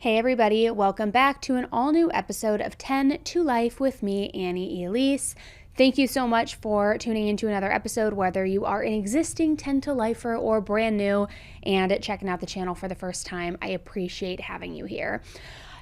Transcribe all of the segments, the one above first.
Hey everybody, welcome back to an all-new episode of 10 to Life with me, Annie Elise. Thank you so much for tuning into another episode, whether you are an existing 10 to Lifer or brand new and checking out the channel for the first time. I appreciate having you here.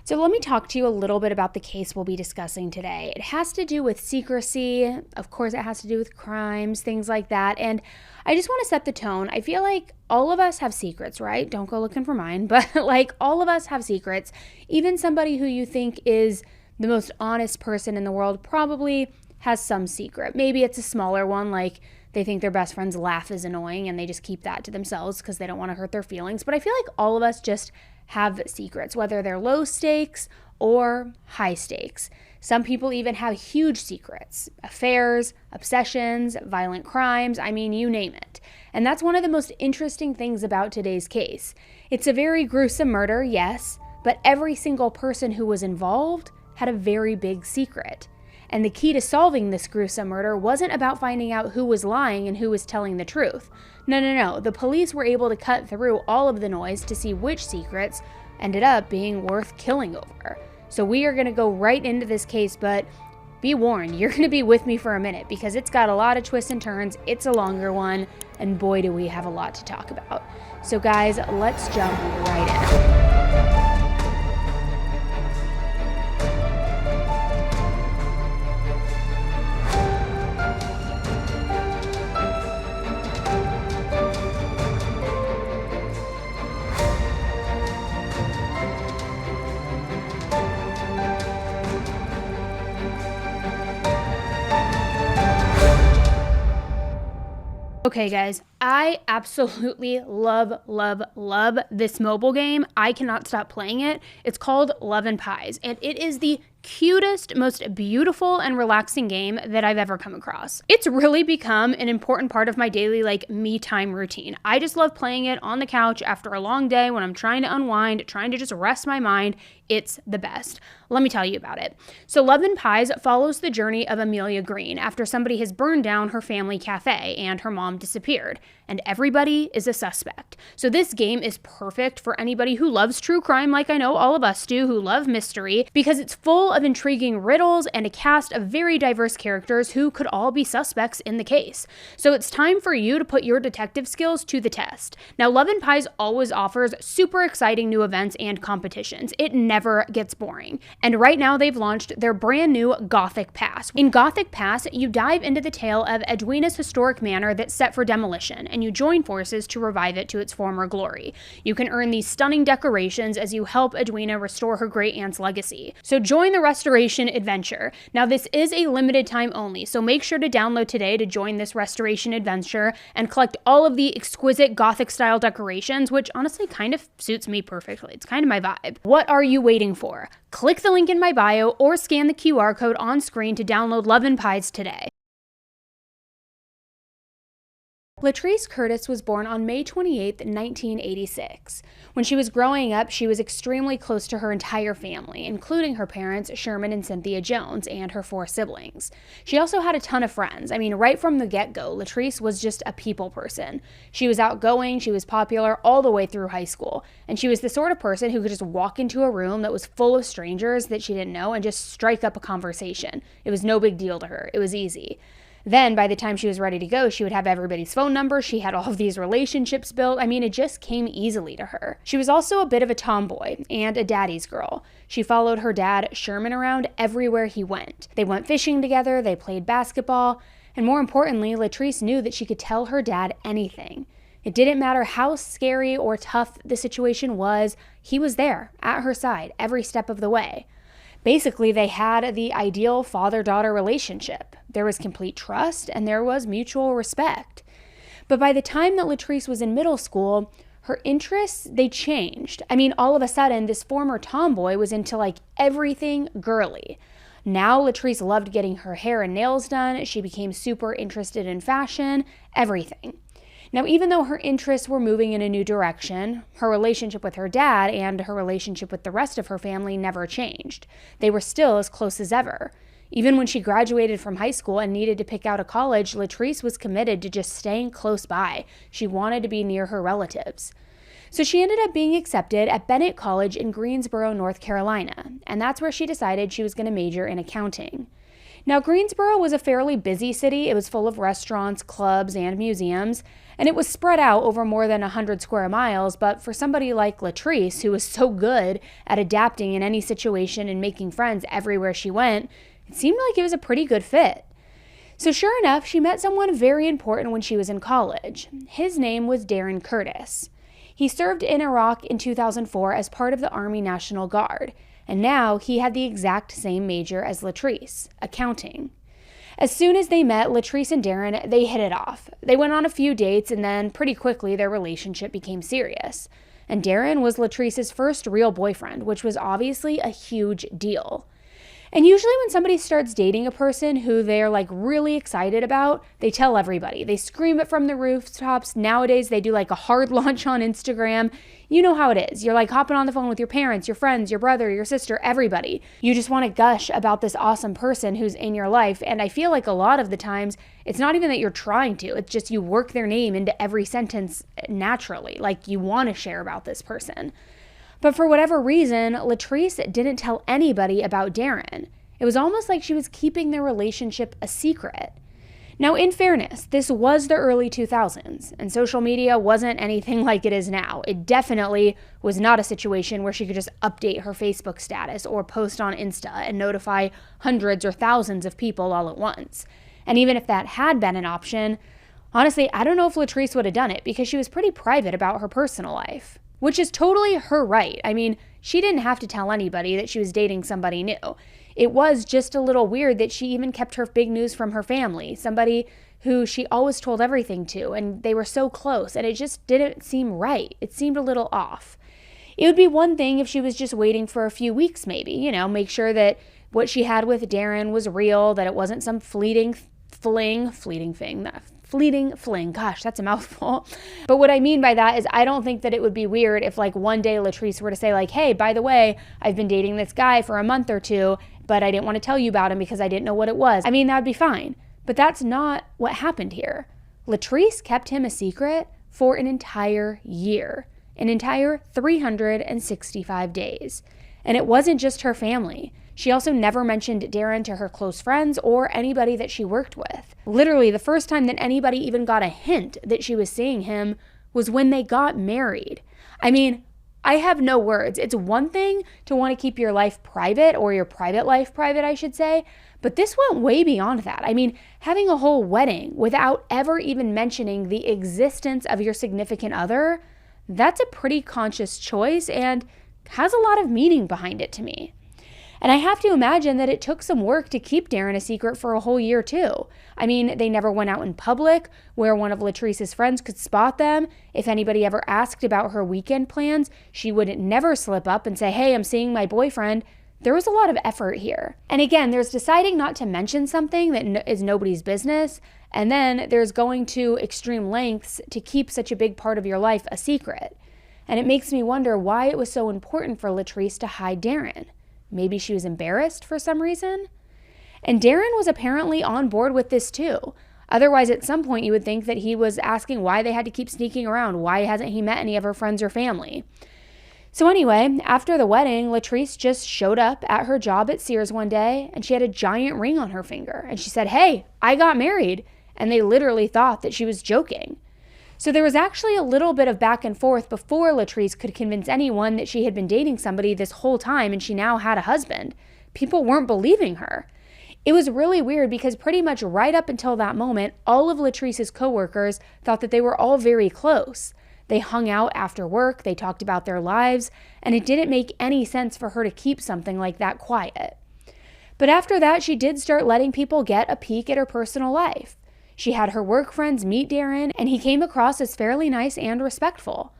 So let me talk to you a little bit about the case we'll be discussing today. It has to do with secrecy. Of course, it has to do with crimes, things like that. And I just want to set the tone. I feel like all of us have secrets, right? Don't go looking for mine, but like all of us have secrets. Even somebody who you think is the most honest person in the world probably has some secret. Maybe it's a smaller one, like they think their best friend's laugh is annoying and they just keep that to themselves because they don't want to hurt their feelings. But I feel like all of us just have secrets, whether they're low stakes or high stakes. Some people even have huge secrets, affairs, obsessions, violent crimes, I mean, you name it. And that's one of the most interesting things about today's case. It's a very gruesome murder, yes, but every single person who was involved had a very big secret. And the key to solving this gruesome murder wasn't about finding out who was lying and who was telling the truth. No. The police were able to cut through all of the noise to see which secrets ended up being worth killing over. So we are going to go right into this case, but be warned, you're going to be with me for a minute because it's got a lot of twists and turns. It's a longer one, and boy, do we have a lot to talk about. So guys, let's jump right in. Okay guys, I absolutely love this mobile game. I cannot stop playing it. It's called Love and Pies, and it is the cutest, most beautiful and relaxing game that I've ever come across. It's really become an important part of my daily me time routine. I just love playing it on the couch after a long day when I'm trying to unwind, trying to just rest my mind. It's the best. Let me tell you about it. So Love and Pies follows the journey of Amelia Green after somebody has burned down her family cafe and her mom disappeared, and everybody is a suspect. So this game is perfect for anybody who loves true crime, like I know all of us do, who love mystery, because it's full of intriguing riddles and a cast of very diverse characters who could all be suspects in the case. So it's time for you to put your detective skills to the test. Now, Love and Pies always offers super exciting new events and competitions. It never gets boring. And right now they've launched their brand new Gothic Pass. In Gothic Pass, you dive into the tale of Edwina's historic manor that's set for demolition, and you join forces to revive it to its former glory. You can earn these stunning decorations as you help Edwina restore her great aunt's legacy. So join the restoration adventure. Now this is a limited time only, so make sure to download today to join this restoration adventure and collect all of the exquisite Gothic style decorations, which honestly kind of suits me perfectly. It's kind of my vibe. What are you waiting for? Click the link in my bio or scan the QR code on screen to download Love and Pies today. Latrice Curtis was born on May 28, 1986. When she was growing up, she was extremely close to her entire family, including her parents, Sherman and Cynthia Jones, and her 4 siblings. She also had a ton of friends. I mean, right from the get-go, Latrice was just a people person. She was outgoing, she was popular all the way through high school, and she was the sort of person who could just walk into a room that was full of strangers that she didn't know and just strike up a conversation. It was no big deal to her. It was easy. Then, by the time she was ready to go, she would have everybody's phone number. She had all of these relationships built. I mean, it just came easily to her. She was also a bit of a tomboy and a daddy's girl. She followed her dad, Sherman, around everywhere he went. They went fishing together, they played basketball, and more importantly, Latrice knew that she could tell her dad anything. It didn't matter how scary or tough the situation was, he was there, at her side, every step of the way. Basically, they had the ideal father-daughter relationship. There was complete trust and there was mutual respect. But by the time that Latrice was in middle school, her interests, they changed. I mean, all of a sudden, this former tomboy was into everything girly. Now Latrice loved getting her hair and nails done. She became super interested in fashion, everything. Now, even though her interests were moving in a new direction, her relationship with her dad and her relationship with the rest of her family never changed. They were still as close as ever. Even when she graduated from high school and needed to pick out a college, Latrice was committed to just staying close by. She wanted to be near her relatives. So she ended up being accepted at Bennett College in Greensboro, North Carolina, and that's where she decided she was going to major in accounting. Now, Greensboro was a fairly busy city. It was full of restaurants, clubs, and museums, and it was spread out over more than 100 square miles, but for somebody like Latrice, who was so good at adapting in any situation and making friends everywhere she went, it seemed like it was a pretty good fit. So sure enough, she met someone very important when she was in college. His name was Darren Curtis. He served in Iraq in 2004 as part of the Army National Guard, and now he had the exact same major as Latrice, accounting. As soon as they met, Latrice and Darren, they hit it off. They went on a few dates, and then pretty quickly their relationship became serious. And Darren was Latrice's first real boyfriend, which was obviously a huge deal. And usually when somebody starts dating a person who they're like really excited about, they tell everybody. They scream it from the rooftops. Nowadays, they do like a hard launch on Instagram. You know how it is. You're like hopping on the phone with your parents, your friends, your brother, your sister, everybody. You just want to gush about this awesome person who's in your life. And I feel like a lot of the times, it's not even that you're trying to. It's just you work their name into every sentence naturally. Like you want to share about this person. But for whatever reason, Latrice didn't tell anybody about Darren. It was almost like she was keeping their relationship a secret. Now, in fairness, this was the early 2000s, and social media wasn't anything like it is now. It definitely was not a situation where she could just update her Facebook status or post on Insta and notify hundreds or thousands of people all at once. And even if that had been an option, honestly, I don't know if Latrice would have done it because she was pretty private about her personal life. Which is totally her right. I mean, she didn't have to tell anybody that she was dating somebody new. It was just a little weird that she even kept her big news from her family, somebody who she always told everything to, and they were so close, and it just didn't seem right. It seemed a little off. It would be one thing if she was just waiting for a few weeks maybe, make sure that what she had with Darren was real, that it wasn't some fleeting fling, gosh, that's a mouthful. But what I mean by that is I don't think that it would be weird if like one day Latrice were to say like, hey, by the way, I've been dating this guy for a month or two, but I didn't want to tell you about him because I didn't know what it was. I mean, that'd be fine. But that's not what happened here. Latrice kept him a secret for an entire year, an entire 365 days. And it wasn't just her family. She also never mentioned Darren to her close friends or anybody that she worked with. Literally, the first time that anybody even got a hint that she was seeing him was when they got married. I mean, I have no words. It's one thing to want to keep your life private, or your private life private, I should say, but this went way beyond that. I mean, having a whole wedding without ever even mentioning the existence of your significant other, that's a pretty conscious choice and has a lot of meaning behind it to me. And I have to imagine that it took some work to keep Darren a secret for a whole year too. I mean, they never went out in public where one of Latrice's friends could spot them. If anybody ever asked about her weekend plans, she would never slip up and say, hey, I'm seeing my boyfriend. There was a lot of effort here. And again, there's deciding not to mention something that is nobody's business. And then there's going to extreme lengths to keep such a big part of your life a secret. And it makes me wonder why it was so important for Latrice to hide Darren. Maybe she was embarrassed for some reason? And Darren was apparently on board with this too. Otherwise, at some point, you would think that he was asking why they had to keep sneaking around. Why hasn't he met any of her friends or family? So anyway, after the wedding, Latrice just showed up at her job at Sears one day, and she had a giant ring on her finger. And she said, hey, I got married. And they literally thought that she was joking. So there was actually a little bit of back and forth before Latrice could convince anyone that she had been dating somebody this whole time and she now had a husband. People weren't believing her. It was really weird because pretty much right up until that moment, all of Latrice's coworkers thought that they were all very close. They hung out after work, they talked about their lives, and it didn't make any sense for her to keep something like that quiet. But after that, she did start letting people get a peek at her personal life. She had her work friends meet Darren, and he came across as fairly nice and respectful.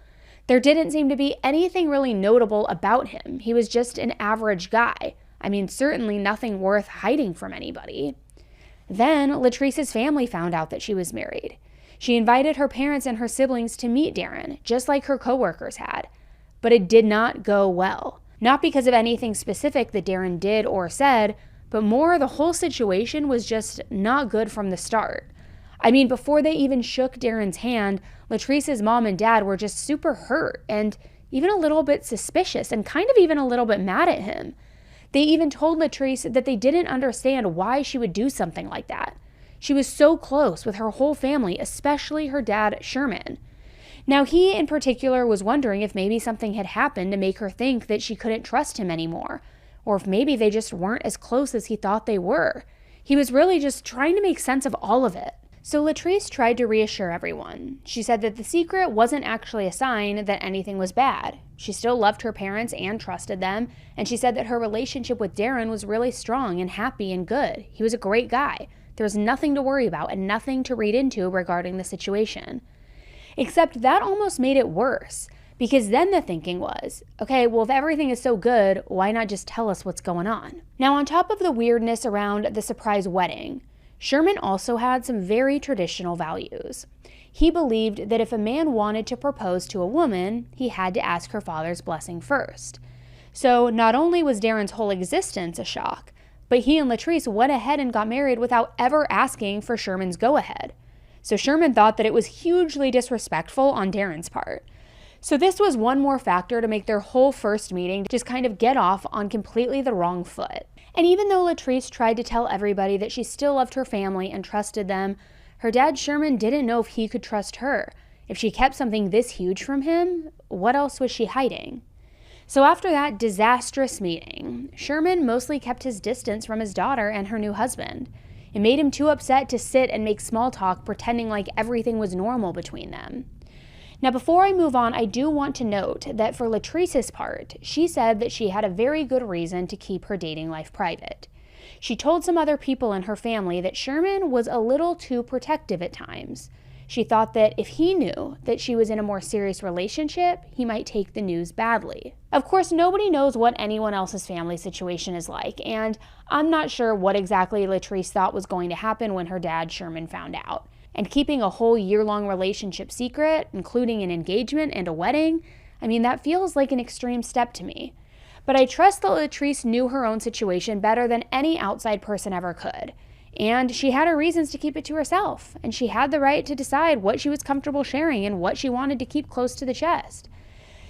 There didn't seem to be anything really notable about him. He was just an average guy. I mean, certainly nothing worth hiding from anybody. Then Latrice's family found out that she was married. She invited her parents and her siblings to meet Darren, just like her coworkers had. But it did not go well. Not because of anything specific that Darren did or said, but more the whole situation was just not good from the start. I mean, before they even shook Darren's hand, Latrice's mom and dad were just super hurt and even a little bit suspicious and kind of even a little bit mad at him. They even told Latrice that they didn't understand why she would do something like that. She was so close with her whole family, especially her dad, Sherman. Now, he in particular was wondering if maybe something had happened to make her think that she couldn't trust him anymore, or if maybe they just weren't as close as he thought they were. He was really just trying to make sense of all of it. So Latrice tried to reassure everyone. She said that the secret wasn't actually a sign that anything was bad. She still loved her parents and trusted them, and she said that her relationship with Darren was really strong and happy and good. He was a great guy. There was nothing to worry about and nothing to read into regarding the situation. Except that almost made it worse, because then the thinking was, okay, well, if everything is so good, why not just tell us what's going on? Now, on top of the weirdness around the surprise wedding, Sherman also had some very traditional values. He believed that if a man wanted to propose to a woman, he had to ask her father's blessing first. So not only was Darren's whole existence a shock, but he and Latrice went ahead and got married without ever asking for Sherman's go-ahead. So Sherman thought that it was hugely disrespectful on Darren's part. So this was one more factor to make their whole first meeting just kind of get off on completely the wrong foot. And even though Latrice tried to tell everybody that she still loved her family and trusted them, her dad Sherman didn't know if he could trust her. If she kept something this huge from him, what else was she hiding? So after that disastrous meeting, Sherman mostly kept his distance from his daughter and her new husband. It made him too upset to sit and make small talk, pretending like everything was normal between them. Now, before I move on, I do want to note that for Latrice's part, she said that she had a very good reason to keep her dating life private. She told some other people in her family that Sherman was a little too protective at times. She thought that if he knew that she was in a more serious relationship, he might take the news badly. Of course, nobody knows what anyone else's family situation is like, and I'm not sure what exactly Latrice thought was going to happen when her dad, Sherman, found out. And keeping a whole year-long relationship secret, including an engagement and a wedding, I mean, that feels like an extreme step to me. But I trust that Latrice knew her own situation better than any outside person ever could. And she had her reasons to keep it to herself, and she had the right to decide what she was comfortable sharing and what she wanted to keep close to the chest.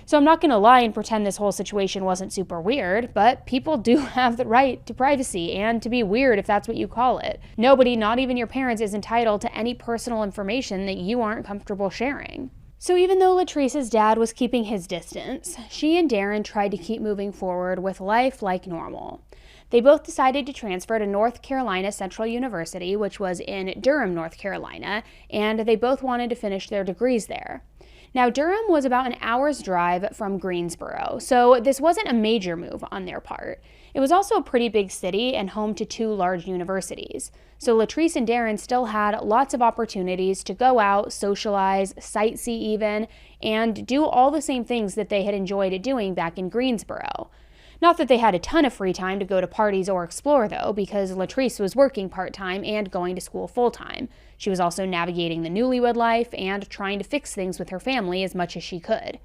So I'm not going to lie and pretend this whole situation wasn't super weird, but people do have the right to privacy and to be weird if that's what you call it. Nobody, not even your parents, is entitled to any personal information that you aren't comfortable sharing. So even though Latrice's dad was keeping his distance, she and Darren tried to keep moving forward with life like normal. They both decided to transfer to North Carolina Central University, which was in Durham, North Carolina, and they both wanted to finish their degrees there. Now, Durham was about an hour's drive from Greensboro, so this wasn't a major move on their part. It was also a pretty big city and home to two large universities. So Latrice and Darren still had lots of opportunities to go out, socialize, sightsee even, and do all the same things that they had enjoyed doing back in Greensboro. Not that they had a ton of free time to go to parties or explore, though, because Latrice was working part-time and going to school full-time. She was also navigating the newlywed life and trying to fix things with her family as much as she could.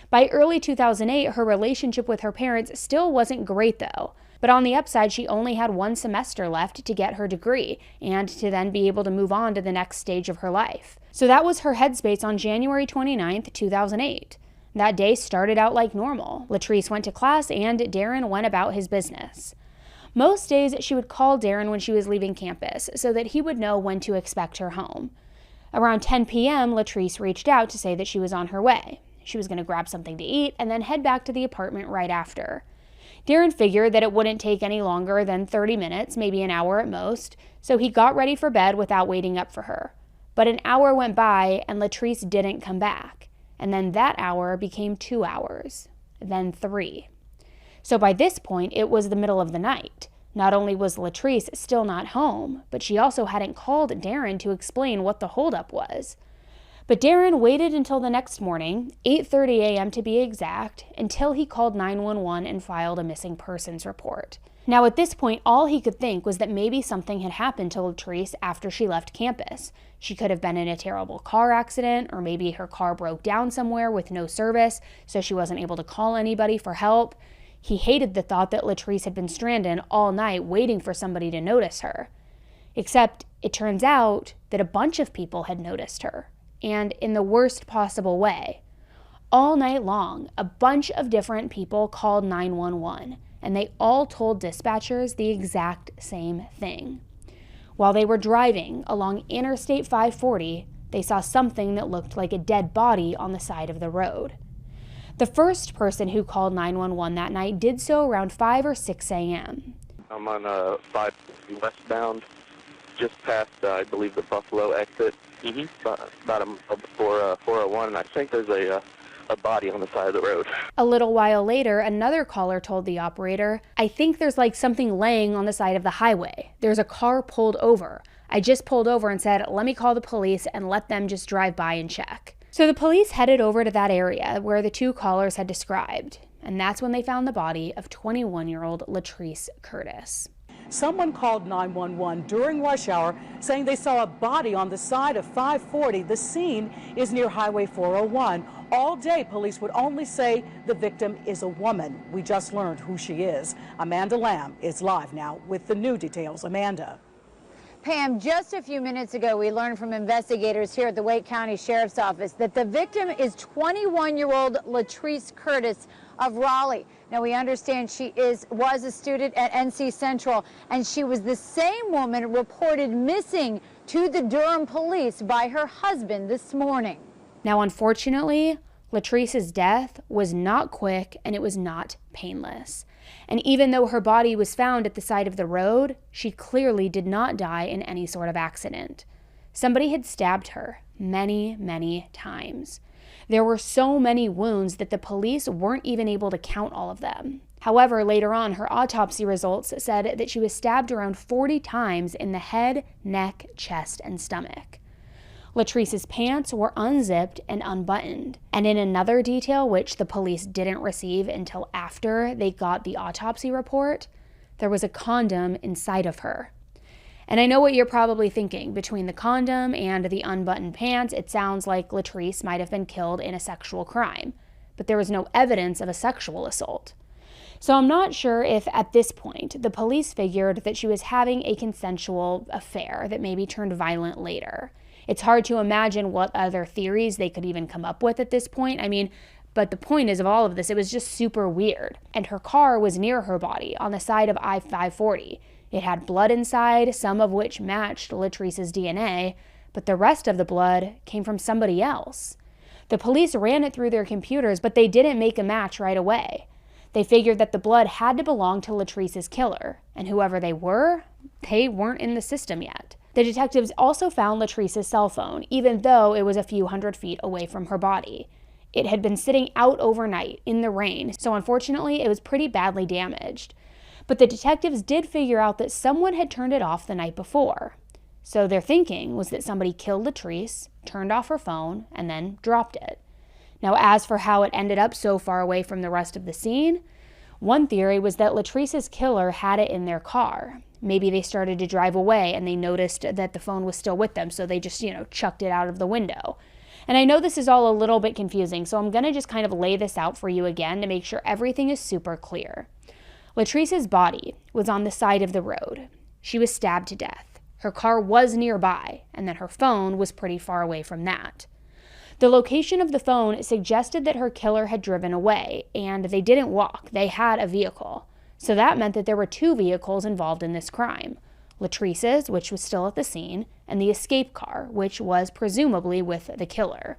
By early 2008, her relationship with her parents still wasn't great, though. But on the upside, she only had one semester left to get her degree and to then be able to move on to the next stage of her life. So that was her headspace on January 29th, 2008. That day started out like normal. Latrice went to class and Darren went about his business. Most days she would call Darren when she was leaving campus so that he would know when to expect her home. Around 10 p.m., Latrice reached out to say that she was on her way. She was going to grab something to eat and then head back to the apartment right after. Darren figured that it wouldn't take any longer than 30 minutes, maybe an hour at most, so he got ready for bed without waiting up for her. But an hour went by and Latrice didn't come back. And then that hour became 2 hours, then 3. So by this point, it was the middle of the night. Not only was Latrice still not home, but she also hadn't called Darren to explain what the holdup was. But Darren waited until the next morning, 8:30 a.m. to be exact, until he called 911 and filed a missing persons report. Now at this point, all he could think was that maybe something had happened to Latrice after she left campus. She could have been in a terrible car accident, or maybe her car broke down somewhere with no service, so she wasn't able to call anybody for help. He hated the thought that Latrice had been stranded all night waiting for somebody to notice her. Except It turns out that a bunch of people had noticed her, and in the worst possible way. All night long, a bunch of different people called 911, and they all told dispatchers the exact same thing. While they were driving along Interstate 540, they saw something that looked like a dead body on the side of the road. The first person who called 911 that night did so around 5 or 6 a.m. I'm on 5 westbound, just past, I believe, the Buffalo exit, about a mile before 401, and I think there's a body on the side of the road. A little while later, another caller told the operator, "I think there's like something laying on the side of the highway. There's a car pulled over. I just pulled over and said, let me call the police and let them just drive by and check." So the police headed over to that area where the two callers had described, and that's when they found the body of 21-year-old Latrice Curtis. Someone called 911 during rush hour saying they saw a body on the side of 540. The scene is near Highway 401. All day, police would only say the victim is a woman. We just learned who she is. Amanda Lamb is live now with the new details. Amanda. Pam, just a few minutes ago, we learned from investigators here at the Wake County Sheriff's Office that the victim is 21-year-old Latrice Curtis of Raleigh. Now, we understand she was a student at NC Central, and she was the same woman reported missing to the Durham police by her husband this morning. Now, unfortunately, Latrice's death was not quick and it was not painless. And even though her body was found at the side of the road, she clearly did not die in any sort of accident. Somebody had stabbed her many, many times. There were so many wounds that the police weren't even able to count all of them. However, later on, her autopsy results said that she was stabbed around 40 times in the head, neck, chest, and stomach. Latrice's pants were unzipped and unbuttoned. And in another detail, which the police didn't receive until after they got the autopsy report, there was a condom inside of her. And I know what you're probably thinking. Between the condom and the unbuttoned pants, it sounds like Latrice might have been killed in a sexual crime. But there was no evidence of a sexual assault. So I'm not sure if at this point the police figured that she was having a consensual affair that maybe turned violent later. It's hard to imagine what other theories they could even come up with at this point. But the point is of all of this, it was just super weird. And her car was near her body on the side of I-540. It had blood inside, some of which matched Latrice's DNA, but the rest of the blood came from somebody else. The police ran it through their computers, but they didn't make a match right away. They figured that the blood had to belong to Latrice's killer, and whoever they weren't in the system yet. The detectives also found Latrice's cell phone, even though it was a few hundred feet away from her body. It had been sitting out overnight in the rain, so unfortunately it was pretty badly damaged. But the detectives did figure out that someone had turned it off the night before. So their thinking was that somebody killed Latrice, turned off her phone, and then dropped it. Now, as for how it ended up so far away from the rest of the scene, one theory was that Latrice's killer had it in their car. Maybe they started to drive away and they noticed that the phone was still with them, so they just, chucked it out of the window. And I know this is all a little bit confusing, so I'm going to just kind of lay this out for you again to make sure everything is super clear. Latrice's body was on the side of the road. She was stabbed to death. Her car was nearby, and then her phone was pretty far away from that. The location of the phone suggested that her killer had driven away, and they didn't walk, they had a vehicle. So that meant that there were two vehicles involved in this crime. Latrice's, which was still at the scene, and the escape car, which was presumably with the killer.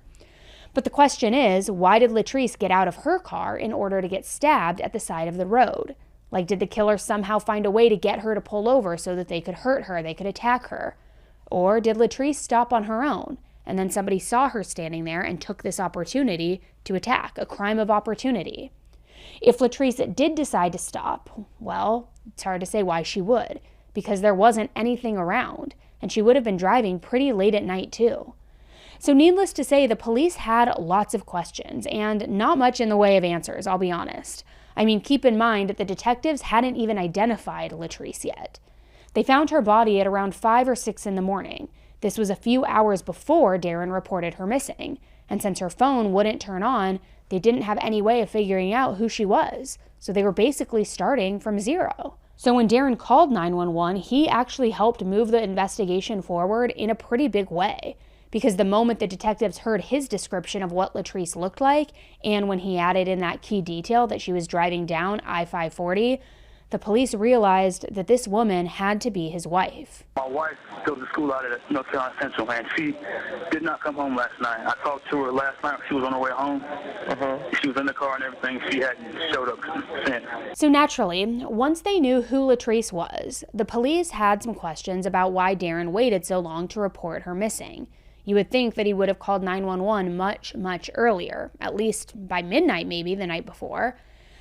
But the question is, why did Latrice get out of her car in order to get stabbed at the side of the road? Like, did the killer somehow find a way to get her to pull over so that they could hurt her, they could attack her? Or did Latrice stop on her own, and then somebody saw her standing there and took this opportunity to attack, a crime of opportunity? If Latrice did decide to stop, well, it's hard to say why she would, because there wasn't anything around, and she would have been driving pretty late at night too. So needless to say, the police had lots of questions, and not much in the way of answers, I'll be honest. Keep in mind that the detectives hadn't even identified Latrice yet. They found her body at around 5 or 6 in the morning. This was a few hours before Darren reported her missing, and since her phone wouldn't turn on, they didn't have any way of figuring out who she was, so they were basically starting from zero. So when Darren called 911, he actually helped move the investigation forward in a pretty big way, because the moment the detectives heard his description of what Latrice looked like, and when he added in that key detail that she was driving down I-540, the police realized that this woman had to be his wife. My wife goes to school out at North Carolina Central, and she did not come home last night. I talked to her last night. She was on her way home. She was in the car and everything. She hadn't showed up since. So naturally, once they knew who Latrice was, the police had some questions about why Darren waited so long to report her missing. You would think that he would have called 911 much, much earlier, at least by midnight maybe the night before.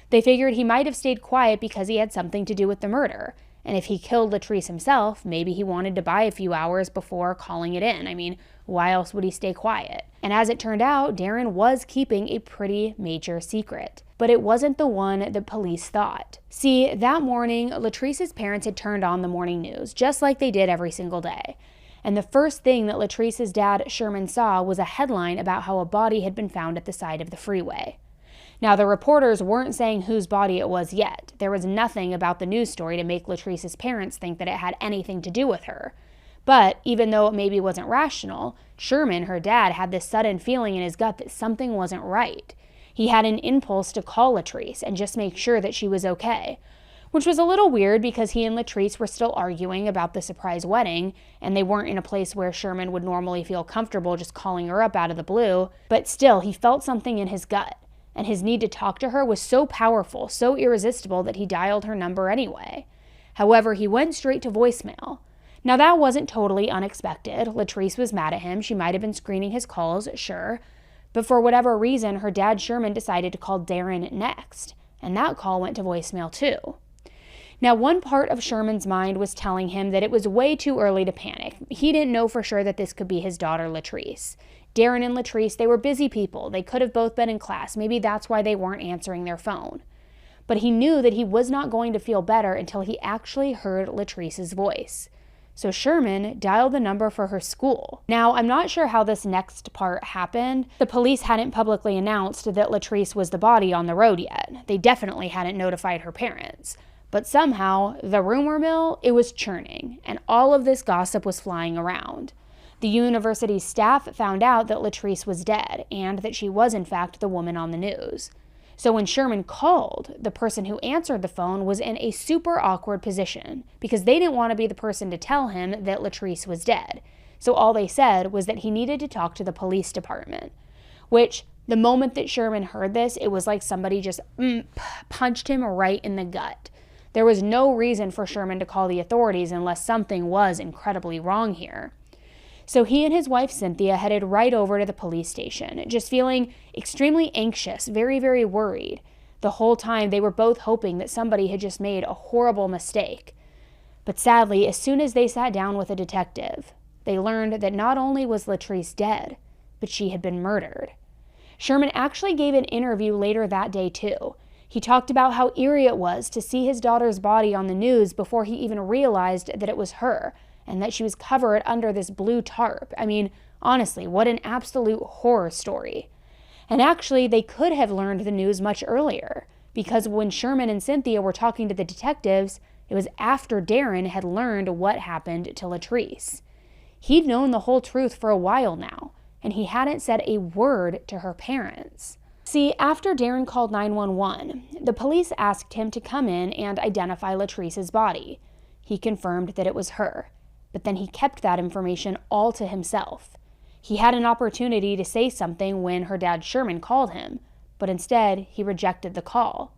They figured he might have stayed quiet because he had something to do with the murder. And if he killed Latrice himself, maybe he wanted to buy a few hours before calling it in. I mean, why else would he stay quiet? And as it turned out, Darren was keeping a pretty major secret. But it wasn't the one that police thought. See, that morning, Latrice's parents had turned on the morning news, just like they did every single day. And the first thing that Latrice's dad, Sherman, saw was a headline about how a body had been found at the side of the freeway. Now, the reporters weren't saying whose body it was yet. There was nothing about the news story to make Latrice's parents think that it had anything to do with her. But even though it maybe wasn't rational, Sherman, her dad, had this sudden feeling in his gut that something wasn't right. He had an impulse to call Latrice and just make sure that she was okay, which was a little weird because he and Latrice were still arguing about the surprise wedding, and they weren't in a place where Sherman would normally feel comfortable just calling her up out of the blue. But still, he felt something in his gut. And his need to talk to her was so powerful, so irresistible that he dialed her number anyway. However, he went straight to voicemail. Now, that wasn't totally unexpected. Latrice was mad at him. She might have been screening his calls, sure. But for whatever reason, her dad, Sherman, decided to call Darren next. And that call went to voicemail too. Now, one part of Sherman's mind was telling him that it was way too early to panic. He didn't know for sure that this could be his daughter, Latrice. Darren and Latrice, they were busy people. They could have both been in class. Maybe that's why they weren't answering their phone. But he knew that he was not going to feel better until he actually heard Latrice's voice. So Sherman dialed the number for her school. Now, I'm not sure how this next part happened. The police hadn't publicly announced that Latrice was the body on the road yet. They definitely hadn't notified her parents. But somehow, the rumor mill, it was churning, and all of this gossip was flying around. The university's staff found out that Latrice was dead, and that she was in fact the woman on the news. So when Sherman called, the person who answered the phone was in a super awkward position, because they didn't want to be the person to tell him that Latrice was dead. So all they said was that he needed to talk to the police department, which, the moment that Sherman heard this, it was like somebody just punched him right in the gut. There was no reason for Sherman to call the authorities unless something was incredibly wrong here. So he and his wife Cynthia headed right over to the police station, just feeling extremely anxious, very, very worried. The whole time they were both hoping that somebody had just made a horrible mistake. But sadly, as soon as they sat down with a detective, they learned that not only was Latrice dead, but she had been murdered. Sherman actually gave an interview later that day too. He talked about how eerie it was to see his daughter's body on the news before he even realized that it was her, and that she was covered under this blue tarp. I mean, honestly, what an absolute horror story. And actually, they could have learned the news much earlier, because when Sherman and Cynthia were talking to the detectives, it was after Darren had learned what happened to Latrice. He'd known the whole truth for a while now, and he hadn't said a word to her parents. See, after Darren called 911, the police asked him to come in and identify Latrice's body. He confirmed that it was her, but then he kept that information all to himself. He had an opportunity to say something when her dad Sherman called him, but instead he rejected the call.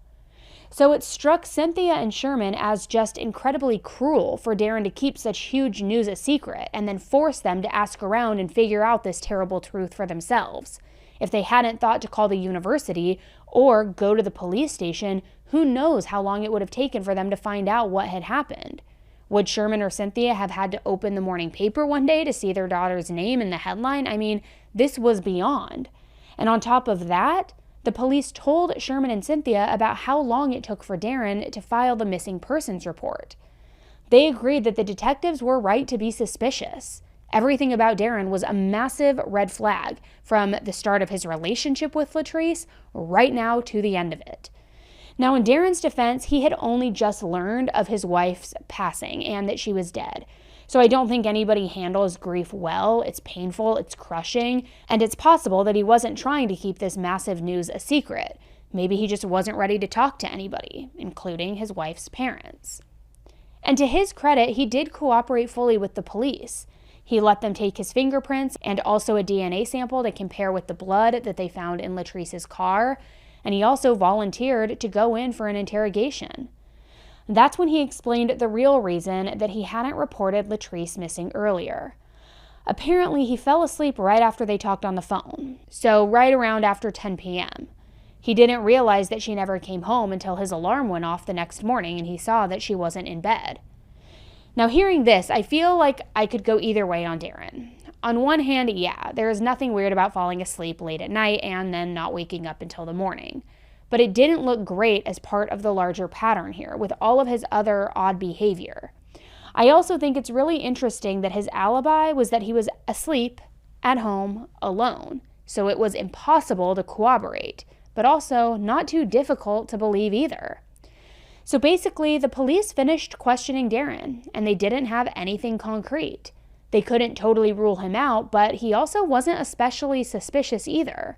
So it struck Cynthia and Sherman as just incredibly cruel for Darren to keep such huge news a secret and then force them to ask around and figure out this terrible truth for themselves. If they hadn't thought to call the university or go to the police station, who knows how long it would have taken for them to find out what had happened. Would Sherman or Cynthia have had to open the morning paper one day to see their daughter's name in the headline? I mean, this was beyond. And on top of that, the police told Sherman and Cynthia about how long it took for Darren to file the missing persons report. They agreed that the detectives were right to be suspicious. Everything about Darren was a massive red flag, from the start of his relationship with Latrice right now to the end of it. Now, in Darren's defense, he had only just learned of his wife's passing and that she was dead. So I don't think anybody handles grief well. It's painful, it's crushing, and it's possible that he wasn't trying to keep this massive news a secret. Maybe he just wasn't ready to talk to anybody, including his wife's parents. And to his credit, he did cooperate fully with the police. He let them take his fingerprints and also a DNA sample to compare with the blood that they found in Latrice's car, and he also volunteered to go in for an interrogation. That's when he explained the real reason that he hadn't reported Latrice missing earlier. Apparently, he fell asleep right after they talked on the phone, so right around after 10 p.m. He didn't realize that she never came home until his alarm went off the next morning and he saw that she wasn't in bed. Now, hearing this, I feel like I could go either way on Darren. On one hand, yeah, there is nothing weird about falling asleep late at night and then not waking up until the morning. But it didn't look great as part of the larger pattern here, with all of his other odd behavior. I also think it's really interesting that his alibi was that he was asleep, at home, alone. So it was impossible to corroborate, but also not too difficult to believe either. So basically, the police finished questioning Darren, and they didn't have anything concrete. They couldn't totally rule him out, but he also wasn't especially suspicious either.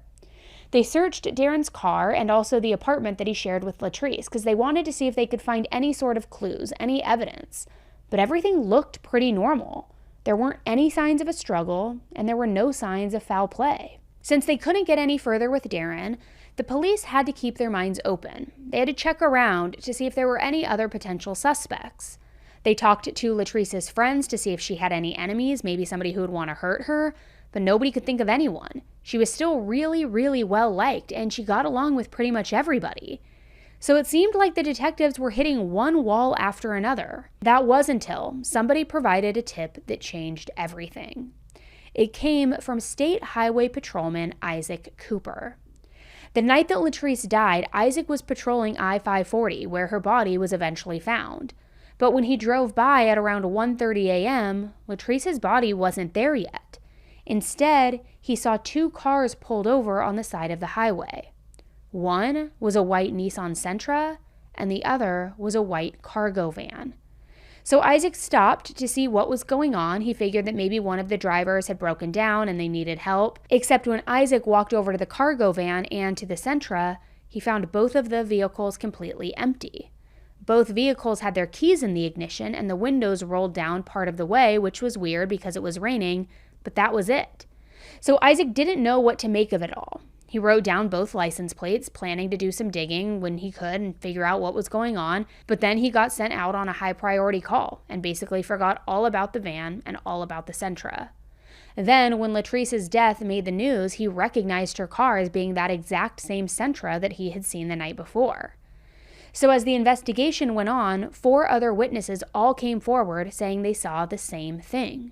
They searched Darren's car and also the apartment that he shared with Latrice because they wanted to see if they could find any sort of clues, any evidence. But everything looked pretty normal. There weren't any signs of a struggle, and there were no signs of foul play. Since they couldn't get any further with Darren, the police had to keep their minds open. They had to check around to see if there were any other potential suspects. They talked to Latrice's friends to see if she had any enemies, maybe somebody who would want to hurt her, but nobody could think of anyone. She was still really, really well liked, and she got along with pretty much everybody. So it seemed like the detectives were hitting one wall after another. That was until somebody provided a tip that changed everything. It came from State Highway Patrolman Isaac Cooper. The night that Latrice died, Isaac was patrolling I-540, where her body was eventually found. But when he drove by at around 1:30 a.m., Latrice's body wasn't there yet. Instead, he saw two cars pulled over on the side of the highway. One was a white Nissan Sentra, and the other was a white cargo van. So Isaac stopped to see what was going on. He figured that maybe one of the drivers had broken down and they needed help. Except when Isaac walked over to the cargo van and to the Sentra, he found both of the vehicles completely empty. Both vehicles had their keys in the ignition and the windows rolled down part of the way, which was weird because it was raining, but that was it. So Isaac didn't know what to make of it all. He wrote down both license plates, planning to do some digging when he could and figure out what was going on, but then he got sent out on a high-priority call and basically forgot all about the van and all about the Sentra. Then, when Latrice's death made the news, he recognized her car as being that exact same Sentra that he had seen the night before. So as the investigation went on, 4 other witnesses all came forward saying they saw the same thing.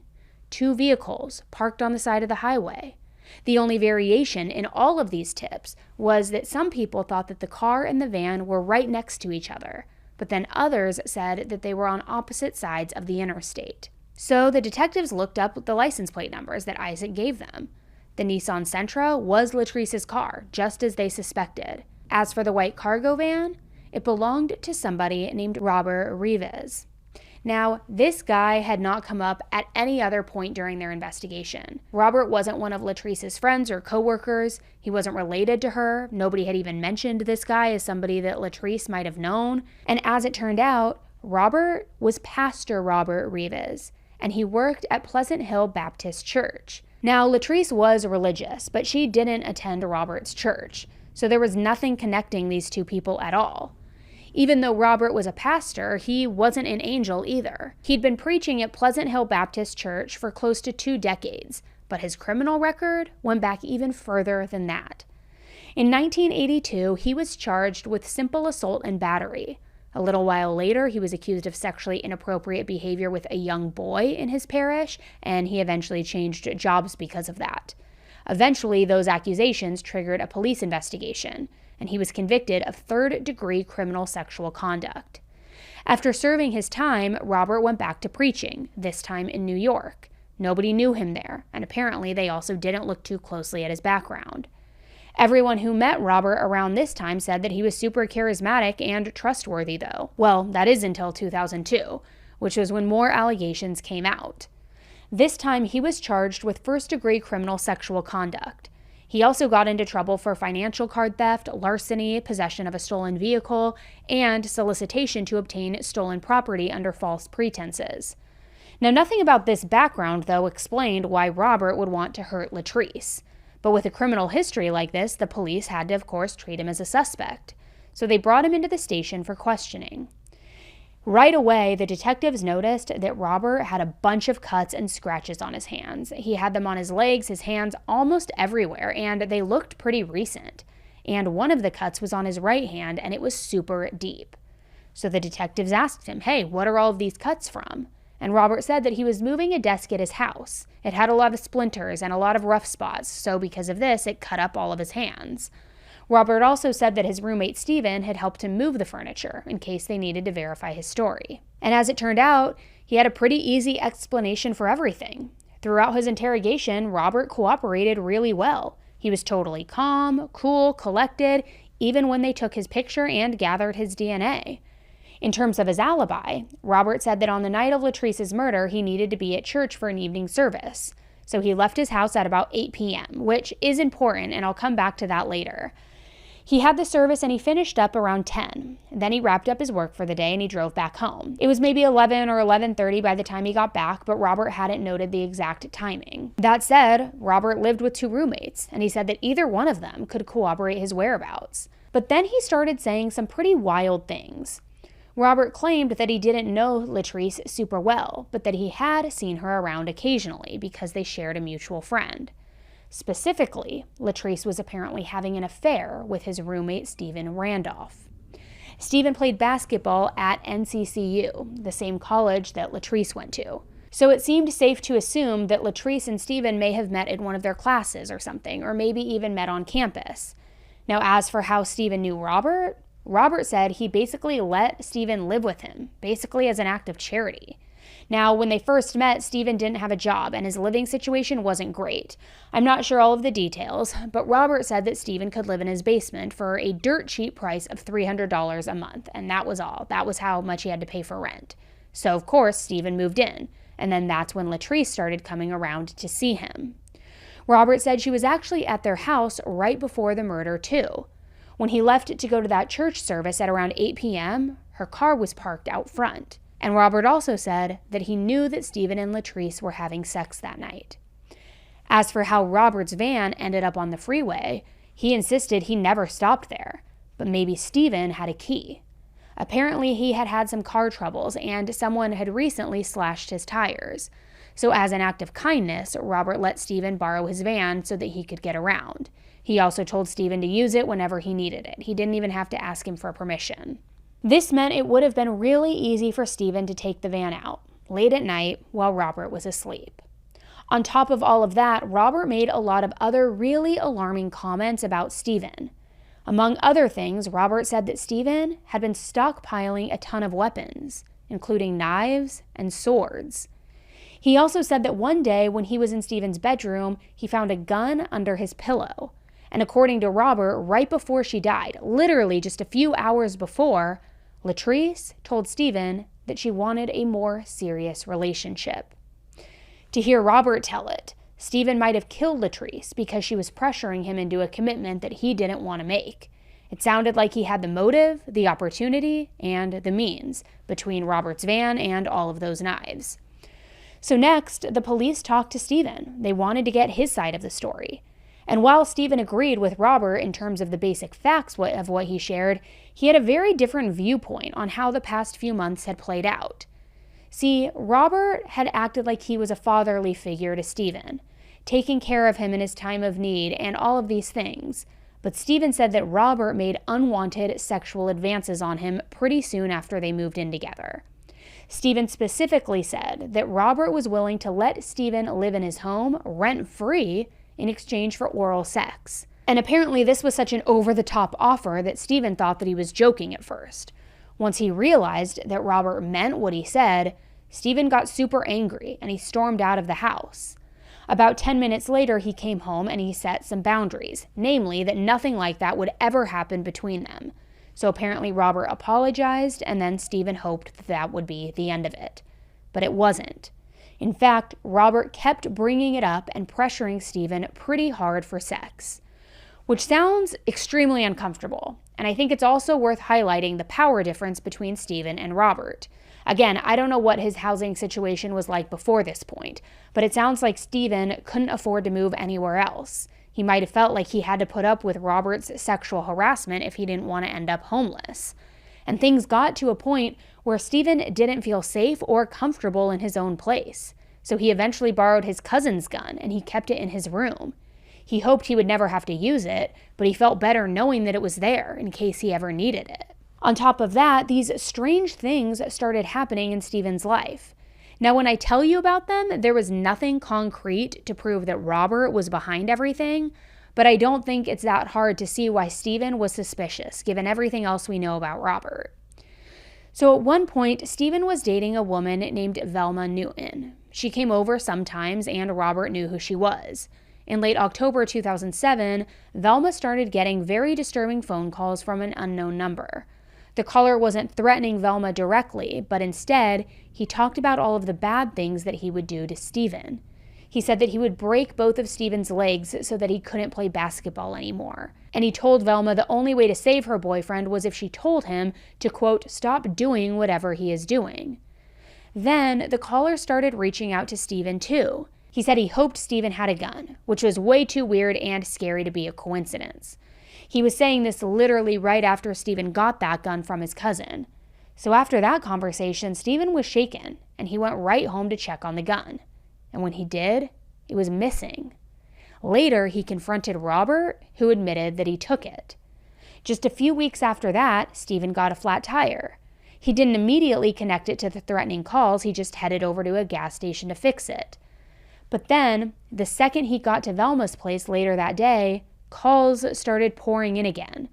2 vehicles parked on the side of the highway. The only variation in all of these tips was that some people thought that the car and the van were right next to each other, but then others said that they were on opposite sides of the interstate. So the detectives looked up the license plate numbers that Isaac gave them. The Nissan Sentra was Latrice's car, just as they suspected. As for the white cargo van, it belonged to somebody named Robert Rivas. Now, this guy had not come up at any other point during their investigation. Robert wasn't one of Latrice's friends or coworkers. He wasn't related to her. Nobody had even mentioned this guy as somebody that Latrice might have known. And as it turned out, Robert was Pastor Robert Rivas, and he worked at Pleasant Hill Baptist Church. Now, Latrice was religious, but she didn't attend Robert's church, so there was nothing connecting these two people at all. Even though Robert was a pastor, he wasn't an angel either. He'd been preaching at Pleasant Hill Baptist Church for close to 2 decades, but his criminal record went back even further than that. In 1982, he was charged with simple assault and battery. A little while later, he was accused of sexually inappropriate behavior with a young boy in his parish, and he eventually changed jobs because of that. Eventually, those accusations triggered a police investigation, and he was convicted of 3rd-degree criminal sexual conduct. After serving his time, Robert went back to preaching, this time in New York. Nobody knew him there, and apparently they also didn't look too closely at his background. Everyone who met Robert around this time said that he was super charismatic and trustworthy, though. Well, that is until 2002, which was when more allegations came out. This time, he was charged with first-degree criminal sexual conduct. He also got into trouble for financial card theft, larceny, possession of a stolen vehicle, and solicitation to obtain stolen property under false pretenses. Now, nothing about this background, though, explained why Robert would want to hurt Latrice. But with a criminal history like this, the police had to, of course, treat him as a suspect. So they brought him into the station for questioning. Right away, the detectives noticed that Robert had a bunch of cuts and scratches on his hands. He had them on his legs, his hands, almost everywhere, and they looked pretty recent. And one of the cuts was on his right hand, and it was super deep. So the detectives asked him, "Hey, what are all of these cuts from?" And Robert said that he was moving a desk at his house. It had a lot of splinters and a lot of rough spots, so because of this, it cut up all of his hands. Robert also said that his roommate Stephen had helped him move the furniture in case they needed to verify his story. And as it turned out, he had a pretty easy explanation for everything. Throughout his interrogation, Robert cooperated really well. He was totally calm, cool, collected, even when they took his picture and gathered his DNA. In terms of his alibi, Robert said that on the night of Latrice's murder, he needed to be at church for an evening service. So he left his house at about 8 p.m., which is important, and I'll come back to that later. He had the service and he finished up around 10. Then he wrapped up his work for the day and he drove back home. It was maybe 11 or 11:30 by the time he got back, but Robert hadn't noted the exact timing. That said, Robert lived with 2 roommates, and he said that either one of them could corroborate his whereabouts. But then he started saying some pretty wild things. Robert claimed that he didn't know Latrice super well, but that he had seen her around occasionally because they shared a mutual friend. Specifically, Latrice was apparently having an affair with his roommate Stephen Randolph. Stephen played basketball at NCCU, the same college that Latrice went to. So it seemed safe to assume that Latrice and Stephen may have met in one of their classes or something, or maybe even met on campus. Now, as for how Stephen knew Robert said he basically let Stephen live with him, basically as an act of charity. Now, when they first met, Stephen didn't have a job and his living situation wasn't great. I'm not sure all of the details, but Robert said that Stephen could live in his basement for a dirt cheap price of $300 a month, and that was all. That was how much he had to pay for rent. So, of course, Stephen moved in, and then that's when Latrice started coming around to see him. Robert said she was actually at their house right before the murder, too. When he left to go to that church service at around 8 p.m., her car was parked out front. And Robert also said that he knew that Stephen and Latrice were having sex that night. As for how Robert's van ended up on the freeway, he insisted he never stopped there, but maybe Stephen had a key. Apparently, he had had some car troubles and someone had recently slashed his tires. So as an act of kindness, Robert let Stephen borrow his van so that he could get around. He also told Stephen to use it whenever he needed it. He didn't even have to ask him for permission. This meant it would have been really easy for Stephen to take the van out, late at night, while Robert was asleep. On top of all of that, Robert made a lot of other really alarming comments about Stephen. Among other things, Robert said that Stephen had been stockpiling a ton of weapons, including knives and swords. He also said that one day when he was in Stephen's bedroom, he found a gun under his pillow. And according to Robert, right before she died, literally just a few hours before, Latrice told Stephen that she wanted a more serious relationship. To hear Robert tell it, Stephen might have killed Latrice because she was pressuring him into a commitment that he didn't want to make. It sounded like he had the motive, the opportunity, and the means between Robert's van and all of those knives. So next, the police talked to Stephen. They wanted to get his side of the story. And while Stephen agreed with Robert in terms of the basic facts of what he shared, he had a very different viewpoint on how the past few months had played out. See, Robert had acted like he was a fatherly figure to Stephen, taking care of him in his time of need and all of these things. But Stephen said that Robert made unwanted sexual advances on him pretty soon after they moved in together. Stephen specifically said that Robert was willing to let Stephen live in his home rent-free in exchange for oral sex. And apparently this was such an over-the-top offer that Stephen thought that he was joking at first. Once he realized that Robert meant what he said, Stephen got super angry and he stormed out of the house. About 10 minutes later, he came home and he set some boundaries, namely that nothing like that would ever happen between them. So apparently Robert apologized, and then Stephen hoped that that would be the end of it. But it wasn't. In fact, Robert kept bringing it up and pressuring Stephen pretty hard for sex, which sounds extremely uncomfortable. And I think it's also worth highlighting the power difference between Stephen and Robert. Again, I don't know what his housing situation was like before this point, but it sounds like Stephen couldn't afford to move anywhere else. He might have felt like he had to put up with Robert's sexual harassment if he didn't want to end up homeless. And things got to a point where Stephen didn't feel safe or comfortable in his own place. So he eventually borrowed his cousin's gun and he kept it in his room. He hoped he would never have to use it, but he felt better knowing that it was there in case he ever needed it. On top of that, these strange things started happening in Stephen's life. Now, when I tell you about them, there was nothing concrete to prove that Robert was behind everything, but I don't think it's that hard to see why Stephen was suspicious, given everything else we know about Robert. So at one point, Stephen was dating a woman named Velma Newton. She came over sometimes, and Robert knew who she was. In late October 2007, Velma started getting very disturbing phone calls from an unknown number. The caller wasn't threatening Velma directly, but instead, he talked about all of the bad things that he would do to Stephen. He said that he would break both of Stephen's legs so that he couldn't play basketball anymore. And he told Velma the only way to save her boyfriend was if she told him to, quote, stop doing whatever he is doing. Then, the caller started reaching out to Stephen too. He said he hoped Stephen had a gun, which was way too weird and scary to be a coincidence. He was saying this literally right after Stephen got that gun from his cousin. So after that conversation, Stephen was shaken, and he went right home to check on the gun. And when he did, it was missing. Later, he confronted Robert, who admitted that he took it. Just a few weeks after that, Stephen got a flat tire. He didn't immediately connect it to the threatening calls, he just headed over to a gas station to fix it. But then, the second he got to Velma's place later that day, calls started pouring in again,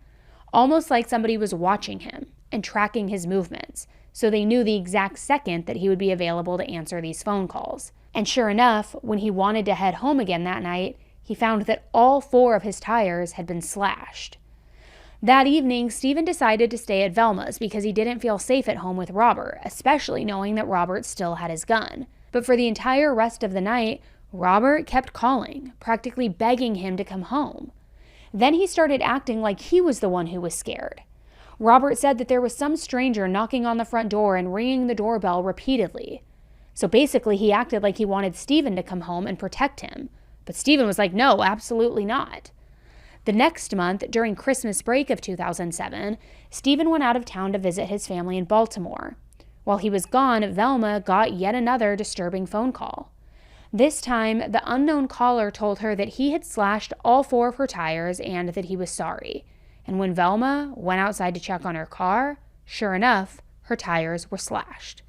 almost like somebody was watching him and tracking his movements, so they knew the exact second that he would be available to answer these phone calls. And sure enough, when he wanted to head home again that night, he found that all 4 of his tires had been slashed. That evening, Stephen decided to stay at Velma's because he didn't feel safe at home with Robert, especially knowing that Robert still had his gun. But for the entire rest of the night, Robert kept calling, practically begging him to come home. Then he started acting like he was the one who was scared. Robert said that there was some stranger knocking on the front door and ringing the doorbell repeatedly. So basically, he acted like he wanted Stephen to come home and protect him. But Stephen was like, no, absolutely not. The next month, during Christmas break of 2007, Stephen went out of town to visit his family in Baltimore. While he was gone, Velma got yet another disturbing phone call. This time, the unknown caller told her that he had slashed all 4 of her tires and that he was sorry. And when Velma went outside to check on her car, sure enough, her tires were slashed.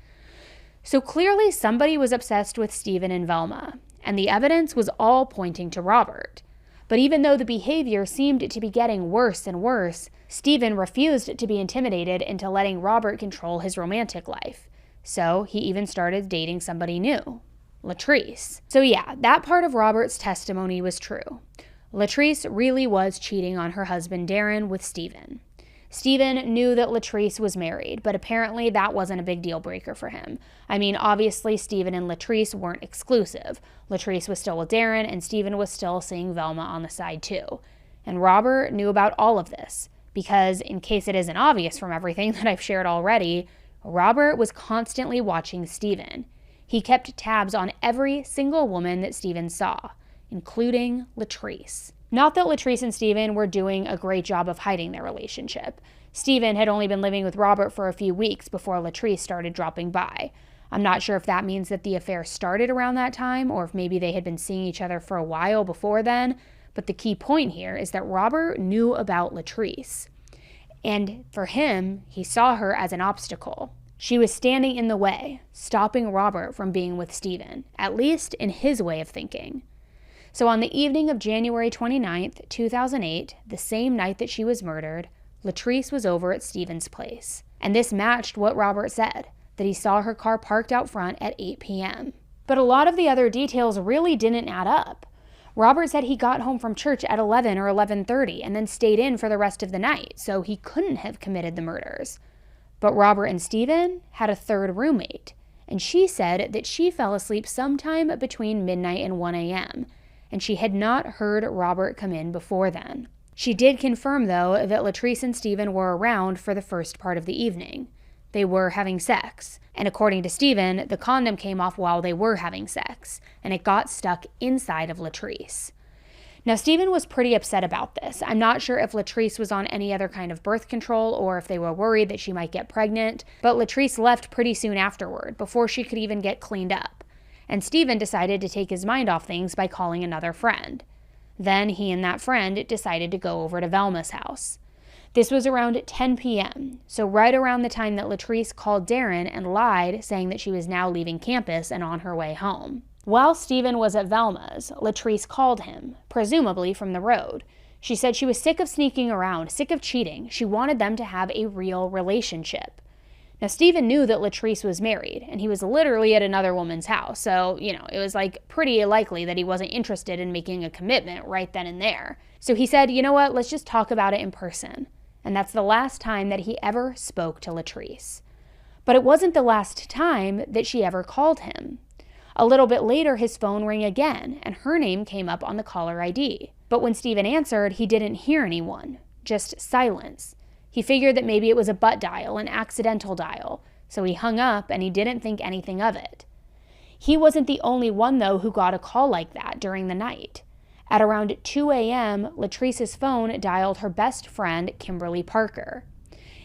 So clearly somebody was obsessed with Stephen and Velma, and the evidence was all pointing to Robert. But even though the behavior seemed to be getting worse and worse, Stephen refused to be intimidated into letting Robert control his romantic life. So he even started dating somebody new, Latrice. So yeah, that part of Robert's testimony was true. Latrice really was cheating on her husband Darren with Stephen. Stephen knew that Latrice was married, but apparently that wasn't a big deal breaker for him. I mean, obviously Stephen and Latrice weren't exclusive. Latrice was still with Darren, and Stephen was still seeing Velma on the side too. And Robert knew about all of this, because in case it isn't obvious from everything that I've shared already, Robert was constantly watching Stephen. He kept tabs on every single woman that Stephen saw, including Latrice. Not that Latrice and Stephen were doing a great job of hiding their relationship. Stephen had only been living with Robert for a few weeks before Latrice started dropping by. I'm not sure if that means that the affair started around that time or if maybe they had been seeing each other for a while before then, but the key point here is that Robert knew about Latrice. And for him, he saw her as an obstacle. She was standing in the way, stopping Robert from being with Stephen, at least in his way of thinking. So on the evening of January 29th, 2008, the same night that she was murdered, Latrice was over at Stephen's place. And this matched what Robert said, that he saw her car parked out front at 8 p.m. But a lot of the other details really didn't add up. Robert said he got home from church at 11 or 11:30 and then stayed in for the rest of the night, so he couldn't have committed the murders. But Robert and Stephen had a third roommate, and she said that she fell asleep sometime between midnight and 1 a.m., and she had not heard Robert come in before then. She did confirm, though, that Latrice and Stephen were around for the first part of the evening. They were having sex, and according to Stephen, the condom came off while they were having sex, and it got stuck inside of Latrice. Now, Stephen was pretty upset about this. I'm not sure if Latrice was on any other kind of birth control or if they were worried that she might get pregnant, but Latrice left pretty soon afterward, before she could even get cleaned up. And Stephen decided to take his mind off things by calling another friend. Then he and that friend decided to go over to Velma's house. This was around 10 p.m., so right around the time that Latrice called Darren and lied, saying that she was now leaving campus and on her way home. While Stephen was at Velma's, Latrice called him, presumably from the road. She said she was sick of sneaking around, sick of cheating. She wanted them to have a real relationship. Now, Stephen knew that Latrice was married, and he was literally at another woman's house, so, it was pretty likely that he wasn't interested in making a commitment right then and there. So he said, you know what, let's just talk about it in person. And that's the last time that he ever spoke to Latrice. But it wasn't the last time that she ever called him. A little bit later, his phone rang again, and her name came up on the caller ID. But when Stephen answered, he didn't hear anyone, just silence. He figured that maybe it was a butt dial, an accidental dial, so he hung up and he didn't think anything of it. He wasn't the only one, though, who got a call like that during the night. At around 2 a.m., Latrice's phone dialed her best friend, Kimberly Parker.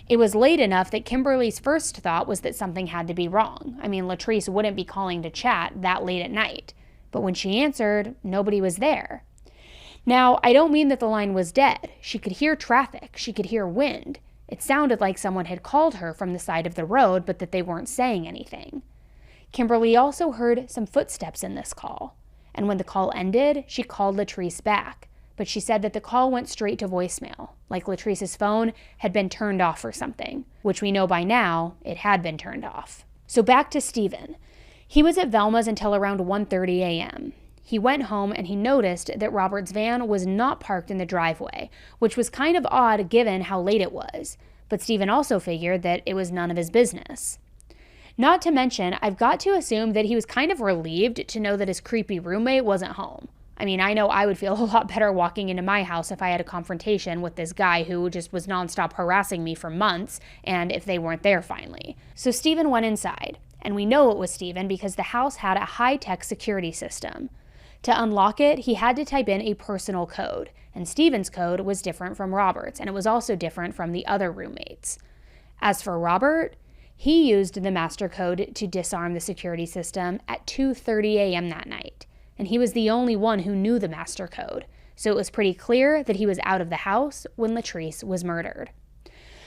It was late enough that Kimberly's first thought was that something had to be wrong. Latrice wouldn't be calling to chat that late at night. But when she answered, nobody was there. Now, I don't mean that the line was dead. She could hear traffic. She could hear wind. It sounded like someone had called her from the side of the road, but that they weren't saying anything. Kimberly also heard some footsteps in this call. And when the call ended, she called Latrice back. But she said that the call went straight to voicemail, like Latrice's phone had been turned off or something, which we know by now it had been turned off. So back to Stephen. He was at Velma's until around 1:30 a.m. He went home and he noticed that Robert's van was not parked in the driveway, which was kind of odd given how late it was. But Stephen also figured that it was none of his business. Not to mention, I've got to assume that he was kind of relieved to know that his creepy roommate wasn't home. I know I would feel a lot better walking into my house if I had a confrontation with this guy who just was nonstop harassing me for months, and if they weren't there finally. So Stephen went inside, and we know it was Stephen because the house had a high-tech security system. To unlock it, he had to type in a personal code, and Stephen's code was different from Robert's, and it was also different from the other roommates. As for Robert, he used the master code to disarm the security system at 2:30 a.m. that night. And he was the only one who knew the master code, so it was pretty clear that he was out of the house when Latrice was murdered.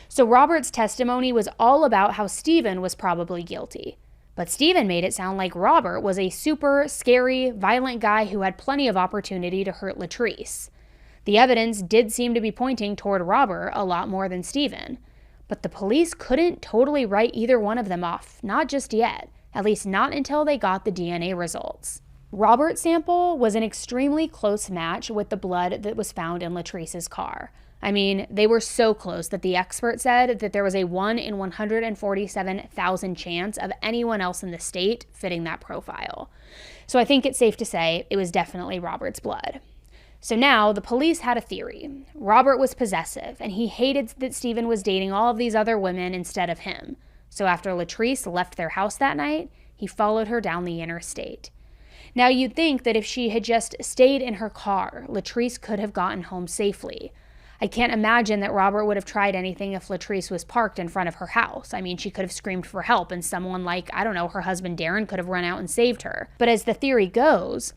So Robert's testimony was all about how Stephen was probably guilty, but Stephen made it sound like Robert was a super scary, violent guy who had plenty of opportunity to hurt Latrice. The evidence did seem to be pointing toward Robert a lot more than Stephen, but the police couldn't totally write either one of them off, not just yet, at least not until they got the DNA results. Robert's sample was an extremely close match with the blood that was found in Latrice's car. They were so close that the expert said that there was a 1 in 147,000 chance of anyone else in the state fitting that profile. So I think it's safe to say it was definitely Robert's blood. So now the police had a theory. Robert was possessive, and he hated that Stephen was dating all of these other women instead of him. So after Latrice left their house that night, he followed her down the interstate. Now, you'd think that if she had just stayed in her car, Latrice could have gotten home safely. I can't imagine that Robert would have tried anything if Latrice was parked in front of her house. She could have screamed for help, and someone like, her husband Darren could have run out and saved her. But as the theory goes,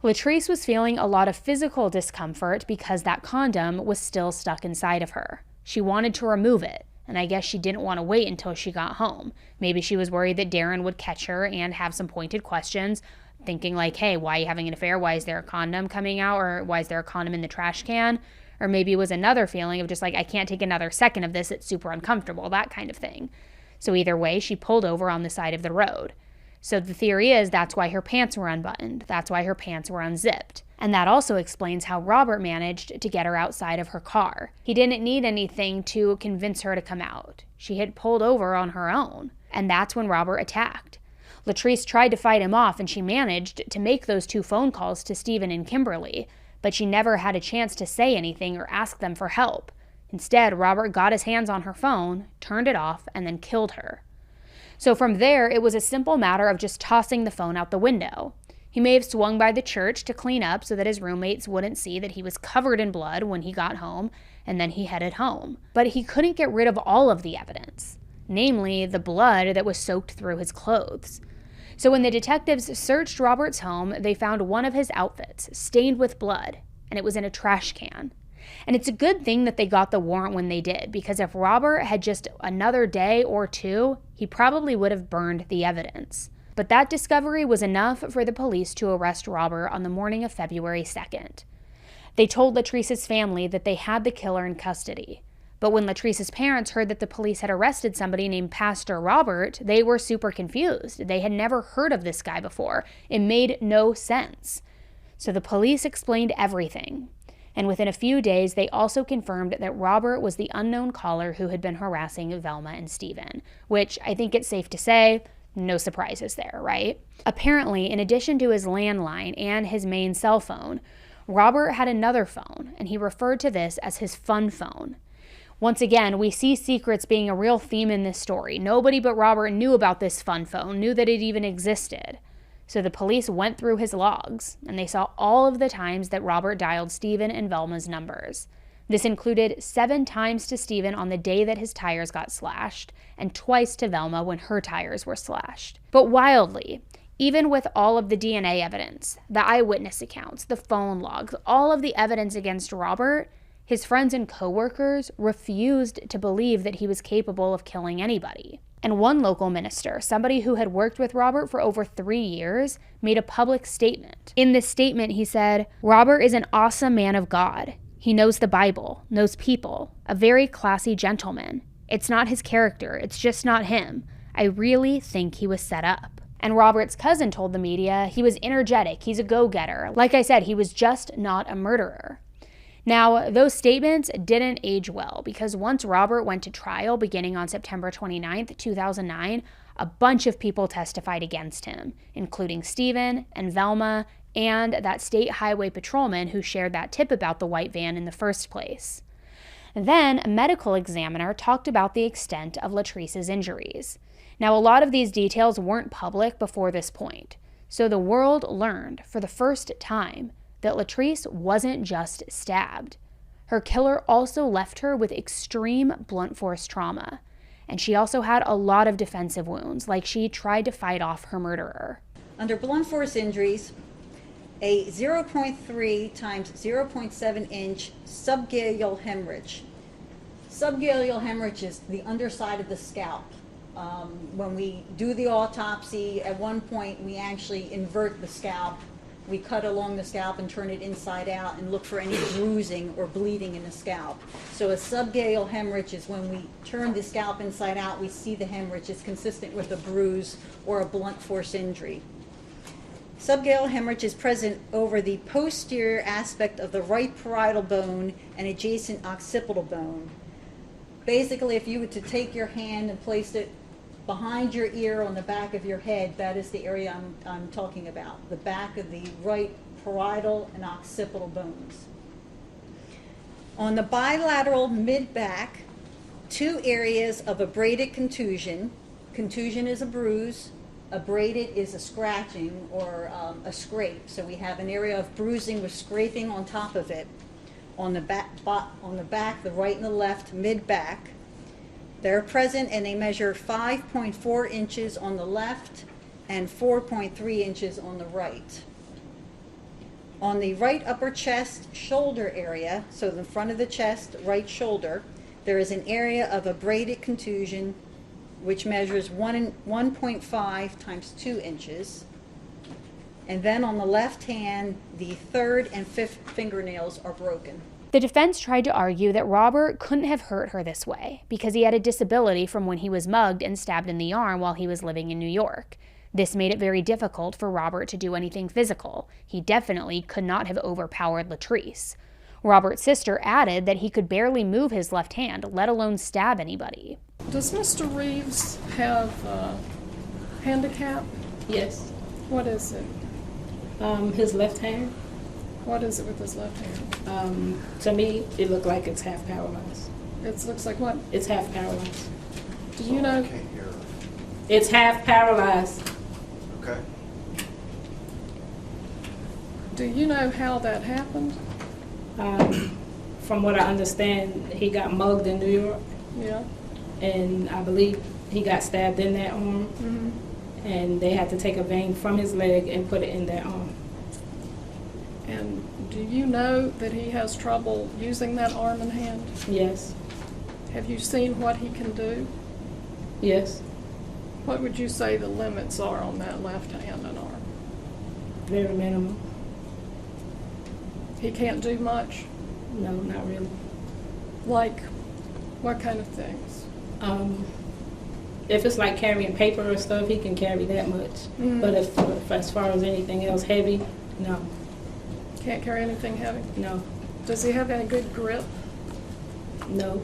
Latrice was feeling a lot of physical discomfort because that condom was still stuck inside of her. She wanted to remove it, and I guess she didn't want to wait until she got home. Maybe she was worried that Darren would catch her and have some pointed questions, thinking like, hey, why are you having an affair? Why is there a condom coming out? Or why is there a condom in the trash can? Or maybe it was another feeling of just I can't take another second of this. It's super uncomfortable, that kind of thing. So either way, she pulled over on the side of the road. So the theory is that's why her pants were unbuttoned. That's why her pants were unzipped. And that also explains how Robert managed to get her outside of her car. He didn't need anything to convince her to come out. She had pulled over on her own. And that's when Robert attacked. Latrice tried to fight him off, and she managed to make those 2 phone calls to Stephen and Kimberly, but she never had a chance to say anything or ask them for help. Instead, Robert got his hands on her phone, turned it off, and then killed her. So from there, it was a simple matter of just tossing the phone out the window. He may have swung by the church to clean up so that his roommates wouldn't see that he was covered in blood when he got home, and then he headed home. But he couldn't get rid of all of the evidence, namely the blood that was soaked through his clothes. So when the detectives searched Robert's home, they found one of his outfits stained with blood, and it was in a trash can. And it's a good thing that they got the warrant when they did, because if Robert had just another day or 2, he probably would have burned the evidence. But that discovery was enough for the police to arrest Robert on the morning of February 2nd. They told Latrice's family that they had the killer in custody. But when Latrice's parents heard that the police had arrested somebody named Pastor Robert, they were super confused. They had never heard of this guy before. It made no sense. So the police explained everything. And within a few days, they also confirmed that Robert was the unknown caller who had been harassing Velma and Stephen, which I think it's safe to say, no surprises there, right? Apparently, in addition to his landline and his main cell phone, Robert had another phone, and he referred to this as his fun phone. Once again, we see secrets being a real theme in this story. Nobody but Robert knew about this fun phone, knew that it even existed. So the police went through his logs, and they saw all of the times that Robert dialed Stephen and Velma's numbers. This included 7 times to Stephen on the day that his tires got slashed, and twice to Velma when her tires were slashed. But wildly, even with all of the DNA evidence, the eyewitness accounts, the phone logs, all of the evidence against Robert, his friends and coworkers refused to believe that he was capable of killing anybody. And one local minister, somebody who had worked with Robert for over 3 years, made a public statement. In this statement, he said, "Robert is an awesome man of God. He knows the Bible, knows people, a very classy gentleman. It's not his character, it's just not him. I really think he was set up." And Robert's cousin told the media he was energetic, he's a go-getter. Like I said, he was just not a murderer. Now, those statements didn't age well, because once Robert went to trial beginning on September 29th, 2009, a bunch of people testified against him, including Stephen and Velma and that state highway patrolman who shared that tip about the white van in the first place. Then, a medical examiner talked about the extent of Latrice's injuries. Now, a lot of these details weren't public before this point, so the world learned for the first time that Latrice wasn't just stabbed. Her killer also left her with extreme blunt force trauma, and she also had a lot of defensive wounds, like she tried to fight off her murderer. Under blunt force injuries, a 0.3 times 0.7 inch subgaleal hemorrhage. Subgaleal hemorrhage is the underside of the scalp. When we do the autopsy, at one point we actually invert the scalp. We cut along the scalp and turn it inside out and look for any bruising or bleeding in the scalp. So a subgaleal hemorrhage is when we turn the scalp inside out, we see the hemorrhage is consistent with a bruise or a blunt force injury. Subgaleal hemorrhage is present over the posterior aspect of the right parietal bone and adjacent occipital bone. Basically, if you were to take your hand and place it behind your ear on the back of your head, that is the area I'm talking about, the back of the right parietal and occipital bones. On the bilateral mid-back, 2 areas of abraded contusion. Contusion is a bruise, abraded is a scratching or a scrape. So we have an area of bruising with scraping on top of it. On the back, the right and the left mid-back. They're present and they measure 5.4 inches on the left and 4.3 inches on the right. On the right upper chest shoulder area, so the front of the chest, right shoulder, there is an area of abraded contusion which measures 1.5 times 2 inches. And then on the left hand, the 3rd and 5th fingernails are broken. The defense tried to argue that Robert couldn't have hurt her this way because he had a disability from when he was mugged and stabbed in the arm while he was living in New York. This made it very difficult for Robert to do anything physical. He definitely could not have overpowered Latrice. Robert's sister added that he could barely move his left hand, let alone stab anybody. Does Mr. Reeves have a handicap? Yes. What is it? His left hand. What is it with his left hand? To me, it looked like it's half paralyzed. It looks like what? It's half paralyzed. Do you know? It's half paralyzed. Okay. Do you know how that happened? From what I understand, he got mugged in New York, Yeah. and I believe he got stabbed in that arm, and they had to take a vein from his leg and put it in that arm. And do you know that he has trouble using that arm and hand? Yes. Have you seen what he can do? Yes. What would you say the limits are on that left hand and arm? Very minimal. He can't do much? No, not really. Like, what kind of things? If it's like carrying paper or stuff, he can carry that much. But if as far as anything else heavy, no. Can't carry anything heavy? No. Does he have any good grip? No.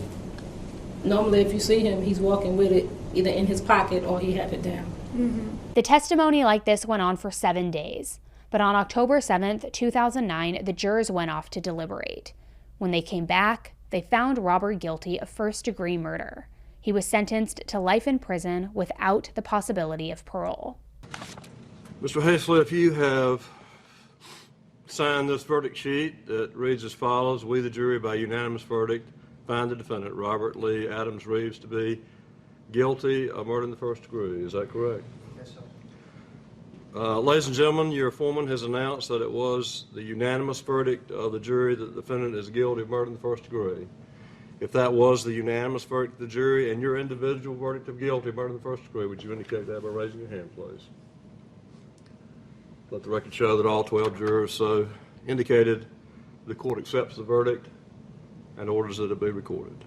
Normally, if you see him, he's walking with it either in his pocket or he have it down. The testimony like this went on for 7 days. But on October 7th, 2009, the jurors went off to deliberate. When they came back, they found Robert guilty of first-degree murder. He was sentenced to life in prison without the possibility of parole. Mr. Hasley, if you have signed this verdict sheet that reads as follows: we, the jury, by unanimous verdict, find the defendant, Robert Lee Adams Reeves, to be guilty of murder in the first degree. Is that correct? Yes, sir. Ladies and gentlemen, your foreman has announced that it was the unanimous verdict of the jury that the defendant is guilty of murder in the first degree. If that was the unanimous verdict of the jury and your individual verdict of guilty of murder in the first degree, would you indicate that by raising your hand, please? Let the record show that all 12 jurors so indicated. The court accepts the verdict and orders that it be recorded.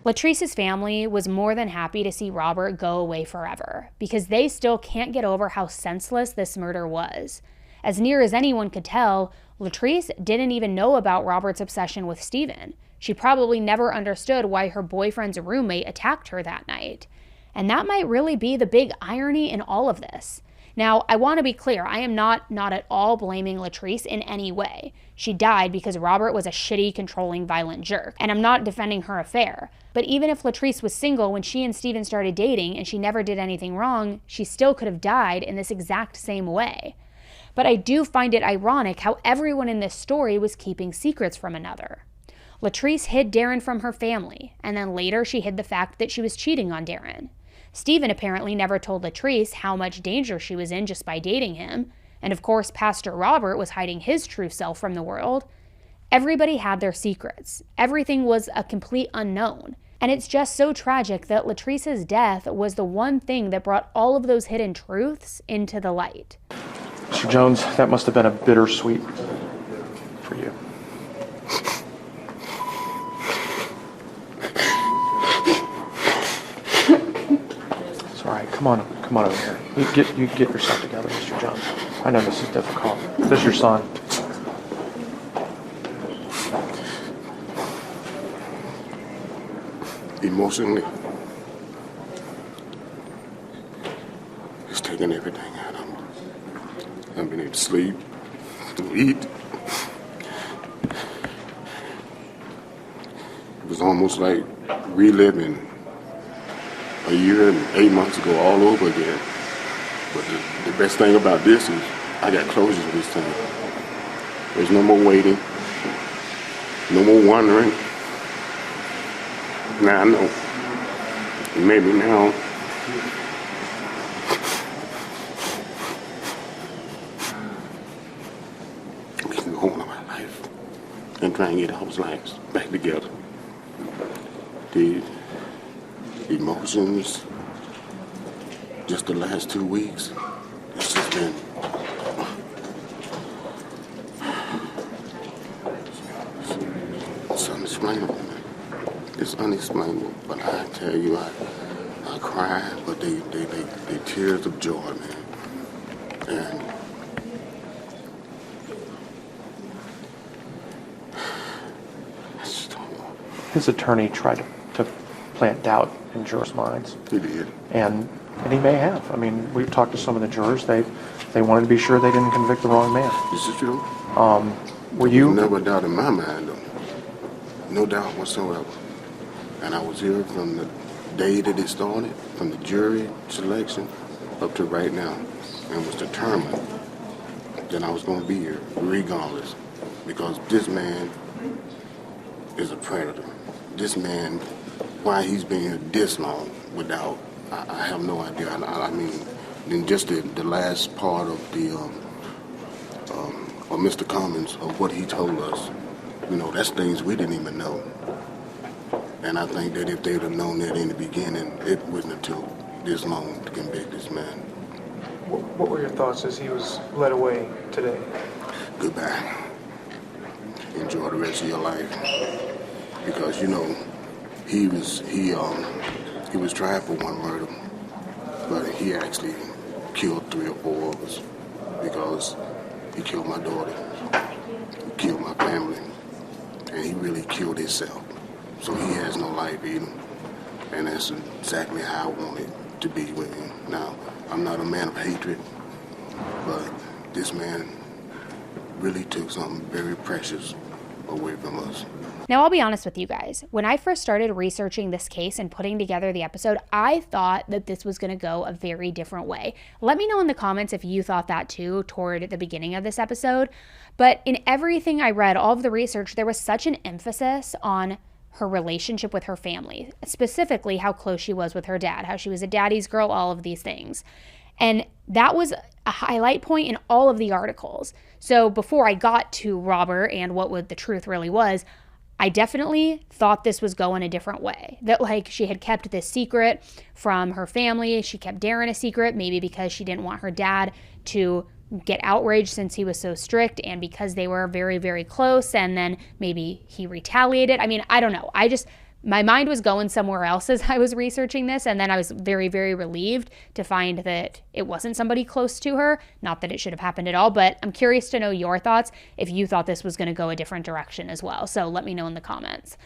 Latrice's family was more than happy to see Robert go away forever because they still can't get over how senseless this murder was. As near as anyone could tell, Latrice didn't even know about Robert's obsession with Stephen. She probably never understood why her boyfriend's roommate attacked her that night. And that might really be the big irony in all of this. Now, I want to be clear, I am not at all blaming Latrice in any way. She died because Robert was a shitty, controlling, violent jerk, and I'm not defending her affair. But even if Latrice was single when she and Stephen started dating and she never did anything wrong, she still could have died in this exact same way. But I do find it ironic how everyone in this story was keeping secrets from another. Latrice hid Darren from her family, and then later she hid the fact that she was cheating on Darren. Stephen apparently never told Latrice how much danger she was in just by dating him, and of course Pastor Robert was hiding his true self from the world. Everybody had their secrets. Everything was a complete unknown. And it's just so tragic that Latrice's death was the one thing that brought all of those hidden truths into the light. Mr. Jones, that must have been a bittersweet for you. It's all right. Come on over here. You get yourself together, Mr. Jones. I know this is difficult. This is your son. Emotionally, it's taking everything out of me. I haven't been able to sleep, eat. It was almost like reliving a year and 8 months ago all over again. But the best thing about this is I got closure to this thing. There's no more waiting, no more wondering. Now I know. Maybe now we can go on with our life and try and get our lives back together. The emotions, just the last 2 weeks, it's just been it's unexplainable. It's unexplainable, but I tell you, I cried, but they tears of joy, man. And I just don't know. His attorney tried to plant doubt in jurors' minds. He did. And he may have. I mean, we've talked to some of the jurors. They wanted to be sure they didn't convict the wrong man. This is true. Were you? Never doubt in my mind, though. No doubt whatsoever. And I was here from the day that it started, from the jury selection up to right now, and was determined that I was going to be here regardless, because this man is a predator. This man, why he's been here this long without, I have no idea. I mean, in just the last part of of Mr. Cummins, of what he told us, you know, that's things we didn't even know. And I think that if they'd have known that in the beginning, it wouldn't have took this long to convict this man. What were your thoughts as he was led away today? Goodbye. Enjoy the rest of your life. Because, you know, he was tried for one murder, but he actually killed 3 or 4 of us because he killed my daughter, he killed my family, and he really killed himself. So he has no life either. And that's exactly how I want it to be with him. Now, I'm not a man of hatred, but this man really took something very precious away from us. Now, I'll be honest with you guys. When I first started researching this case and putting together the episode, I thought that this was going to go a very different way. Let me know in the comments if you thought that too toward the beginning of this episode. But in everything I read, all of the research, there was such an emphasis on her relationship with her family, specifically how close she was with her dad, how she was a daddy's girl, all of these things. And that was a highlight point in all of the articles. So before I got to Robert and what the truth really was, I definitely thought this was going a different way. That like she had kept this secret from her family. She kept Darren a secret, maybe because she didn't want her dad to get outraged since he was so strict and because they were very, very close, and then maybe he retaliated. I mean, I don't know. My mind was going somewhere else as I was researching this, and then I was very, very relieved to find that it wasn't somebody close to her. Not that it should have happened at all, but I'm curious to know your thoughts if you thought this was going to go a different direction as well. So let me know in the comments.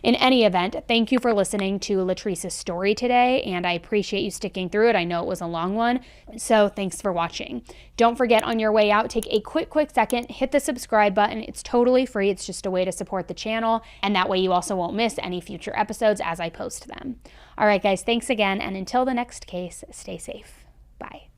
In any event, thank you for listening to Latrice's story today, and I appreciate you sticking through it. I know it was a long one, so thanks for watching. Don't forget, on your way out, take a quick second, hit the subscribe button. It's totally free. It's just a way to support the channel, and that way you also won't miss any future episodes as I post them. All right, guys, thanks again, and until the next case, stay safe. Bye.